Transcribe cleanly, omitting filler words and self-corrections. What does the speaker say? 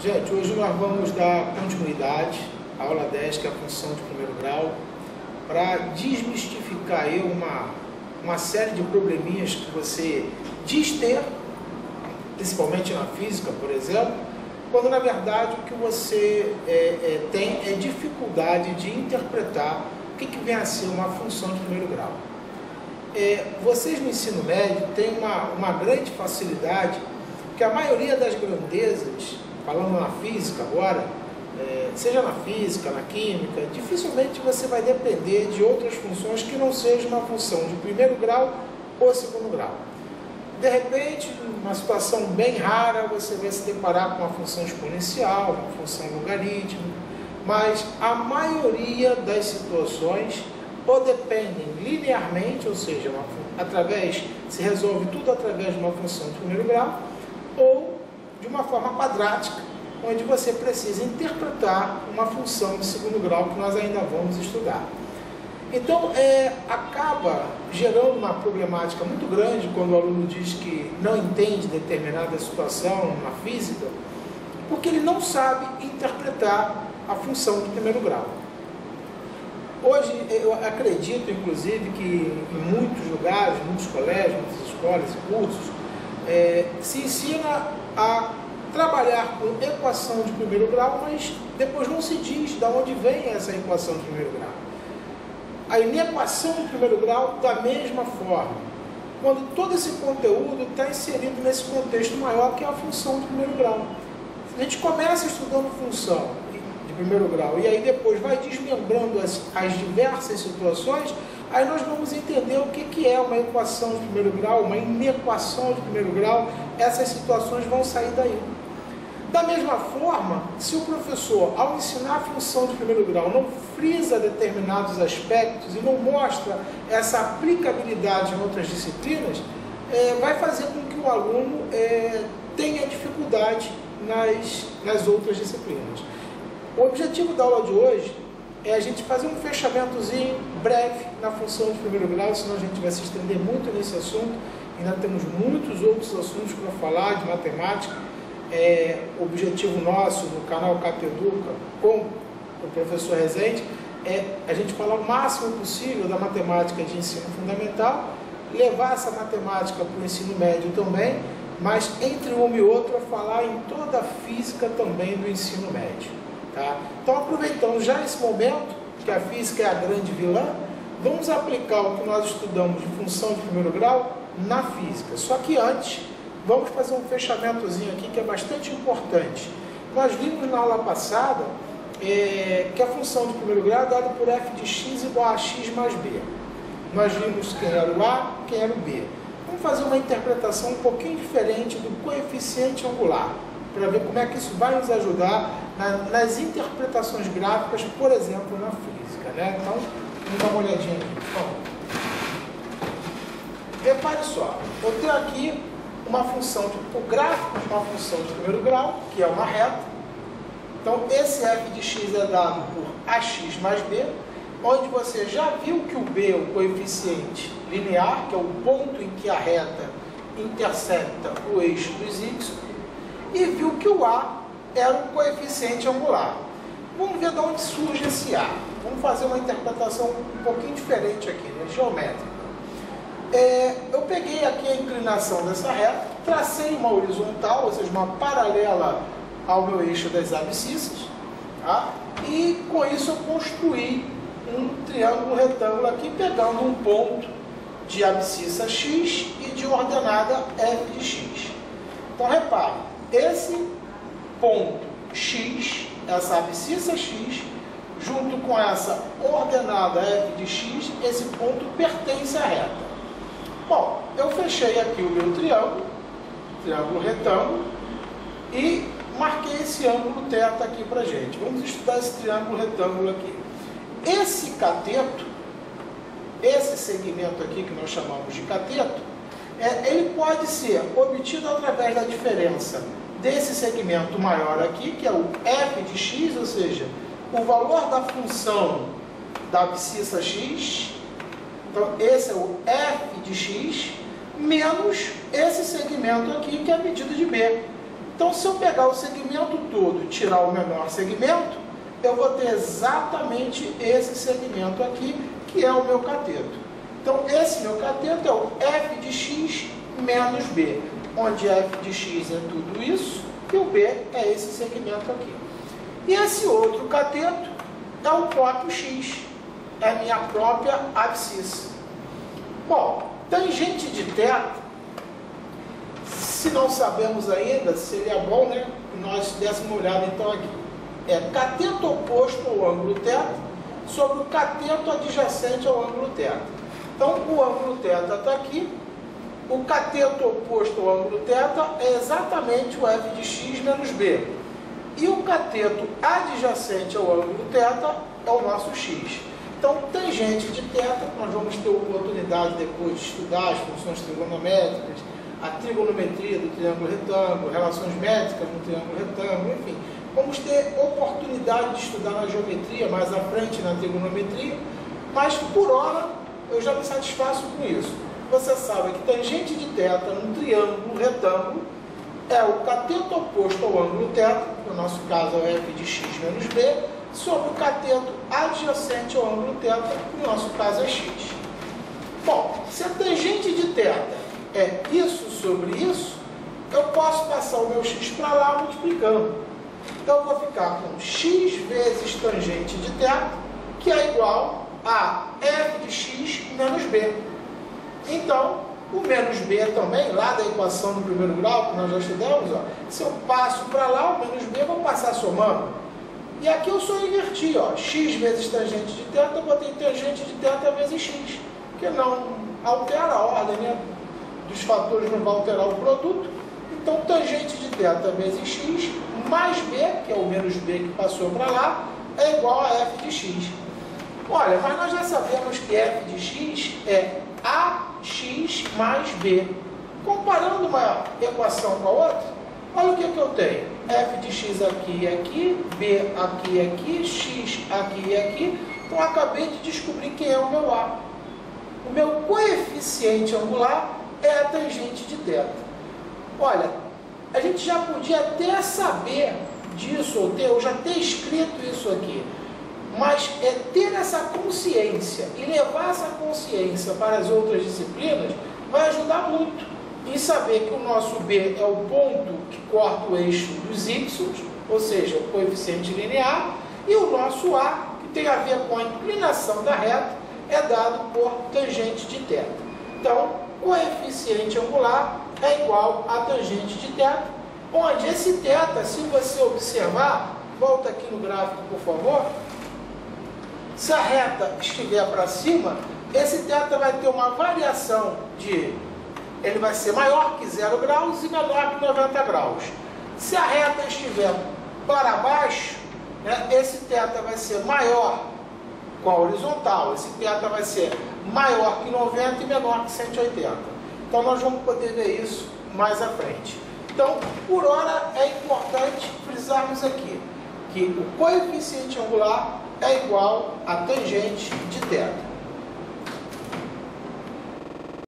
Gente, hoje nós vamos dar continuidade à aula 10, que é a função de primeiro grau, para desmistificar aí uma série de probleminhas que você diz ter, principalmente na física, por exemplo, quando na verdade o que você tem é dificuldade de interpretar o que vem a ser uma função de primeiro grau. Vocês no ensino médio têm uma grande facilidade, que a maioria das grandezas, falando na física agora, seja na física, na química, dificilmente você vai depender de outras funções que não seja uma função de primeiro grau ou segundo grau. De repente, numa situação bem rara, você vai se deparar com uma função exponencial, uma função logarítmica, mas a maioria das situações ou dependem linearmente, ou seja, se resolve tudo através de uma função de primeiro grau, ou de uma forma quadrática, onde você precisa interpretar uma função de segundo grau que nós ainda vamos estudar. Então, acaba gerando uma problemática muito grande quando o aluno diz que não entende determinada situação na física, porque ele não sabe interpretar a função de primeiro grau. Hoje, eu acredito, inclusive, que em muitos lugares, muitos colégios, muitas escolas e cursos, se ensina a trabalhar com equação de primeiro grau, mas depois não se diz de onde vem essa equação de primeiro grau. A inequação de primeiro grau, da mesma forma, quando todo esse conteúdo está inserido nesse contexto maior que é a função de primeiro grau. A gente começa estudando função de primeiro grau e aí depois vai desmembrando as diversas situações, aí nós vamos entender o que é uma equação de primeiro grau, uma inequação de primeiro grau. Essas situações vão sair daí. Da mesma forma, se o professor, ao ensinar a função de primeiro grau, não frisa determinados aspectos e não mostra essa aplicabilidade em outras disciplinas, vai fazer com que o aluno tenha dificuldade nas outras disciplinas. O objetivo da aula de hoje é a gente fazer um fechamentozinho breve na função de primeiro grau, senão a gente vai se estender muito nesse assunto. Ainda temos muitos outros assuntos para falar de matemática. O objetivo nosso no canal CapEduca com o professor Rezende é a gente falar o máximo possível da matemática de ensino fundamental, levar essa matemática para o ensino médio também, mas entre uma e outra falar em toda a física também do ensino médio. Tá? Então, aproveitando já esse momento, que a física é a grande vilã, vamos aplicar o que nós estudamos de função de primeiro grau na física. Só que antes, vamos fazer um fechamentozinho aqui que é bastante importante. Nós vimos na aula passada que a função de primeiro grau é dada por f de x igual a x mais b. Nós vimos quem era o a, quem era o b. Vamos fazer uma interpretação um pouquinho diferente do coeficiente angular, para ver como é que isso vai nos ajudar nas interpretações gráficas, por exemplo, na física, né? Então, vamos dar uma olhadinha aqui, por favor. Repare só, eu tenho aqui o gráfico de uma função de primeiro grau, que é uma reta. Então, esse f de x é dado por ax mais b, onde você já viu que o b é o coeficiente linear, que é o ponto em que a reta intercepta o eixo dos y, e viu que o a era o coeficiente angular. Vamos ver de onde surge esse a. Vamos fazer uma interpretação um pouquinho diferente aqui, né? Geométrica. Eu peguei aqui a inclinação dessa reta, tracei uma horizontal, ou seja, uma paralela ao meu eixo das abscissas, tá? E com isso eu construí um triângulo retângulo aqui, pegando um ponto de abscissa x e de ordenada f de x. Então repare, esse ponto x, essa abscissa x, junto com essa ordenada f de x, esse ponto pertence à reta. Bom, eu fechei aqui o meu triângulo retângulo, e marquei esse ângulo θ aqui pra gente. Vamos estudar esse triângulo retângulo aqui. Esse cateto, esse segmento aqui que nós chamamos de cateto, ele pode ser obtido através da diferença desse segmento maior aqui, que é o f de x, ou seja, o valor da função da abscissa x. Então, esse é o f de x, menos esse segmento aqui, que é a medida de b, Então, se eu pegar o segmento todo e tirar o menor segmento, eu vou ter exatamente esse segmento aqui, que é o meu cateto. Então, esse meu cateto é o f de x menos b, onde f de x é tudo isso e o b é esse segmento aqui. E esse outro cateto é o próprio x, é a minha própria abscissa. Bom, tangente de θ, se não sabemos ainda, seria bom, né, que nós dessemos uma olhada então aqui. É cateto oposto ao ângulo θ sobre o cateto adjacente ao ângulo θ. Então, o ângulo θ está aqui, o cateto oposto ao ângulo θ é exatamente o f de x menos b. E o cateto adjacente ao ângulo θ é o nosso x. Então, tangente de θ, nós vamos ter oportunidade depois de estudar as funções trigonométricas, a trigonometria do triângulo retângulo, relações métricas no triângulo retângulo, enfim. Vamos ter oportunidade de estudar na geometria, mais à frente na trigonometria, mas por hora eu já me satisfaço com isso. Você sabe que tangente de θ num triângulo retângulo é o cateto oposto ao ângulo θ, no nosso caso é o f de x menos b, sobre o cateto adjacente ao ângulo θ, no nosso caso é x. Bom, se a tangente de θ é isso sobre isso, eu posso passar o meu x para lá multiplicando. Então eu vou ficar com x vezes tangente de θ, que é igual a f de x menos b. Então, o menos b também, lá da equação do primeiro grau, que nós já estudamos, ó, se eu passo para lá, o menos b eu vou passar somando. E aqui eu só inverti, ó, x vezes tangente de θ, eu botei tangente de θ vezes x, que não altera a ordem, né, dos fatores, não vai alterar o produto. Então, tangente de θ vezes x mais b, que é o menos b que passou para lá, é igual a f de x. Olha, mas nós já sabemos que f de x é ax mais b. Comparando uma equação com a outra, olha o que eu tenho. F de x aqui e aqui, b aqui e aqui, x aqui e aqui. Então, eu acabei de descobrir quem é o meu a. O meu coeficiente angular é a tangente de θ. Olha, a gente já podia até saber disso, ou já ter escrito isso aqui, mas ter essa consciência e levar essa consciência para as outras disciplinas vai ajudar muito em saber que o nosso b é o ponto que corta o eixo dos y, ou seja, o coeficiente linear, e o nosso a, que tem a ver com a inclinação da reta, é dado por tangente de θ. Então, coeficiente angular é igual a tangente de θ, onde esse θ, se você observar, volta aqui no gráfico, por favor, se a reta estiver para cima, esse θ vai ter uma variação de, ele vai ser maior que 0 graus e menor que 90 graus. Se a reta estiver para baixo, né, esse θ vai ser maior com a horizontal, esse θ vai ser maior que 90 e menor que 180. Então, nós vamos poder ver isso mais à frente. Então, por hora, é importante frisarmos aqui que o coeficiente angular é igual a tangente de θ.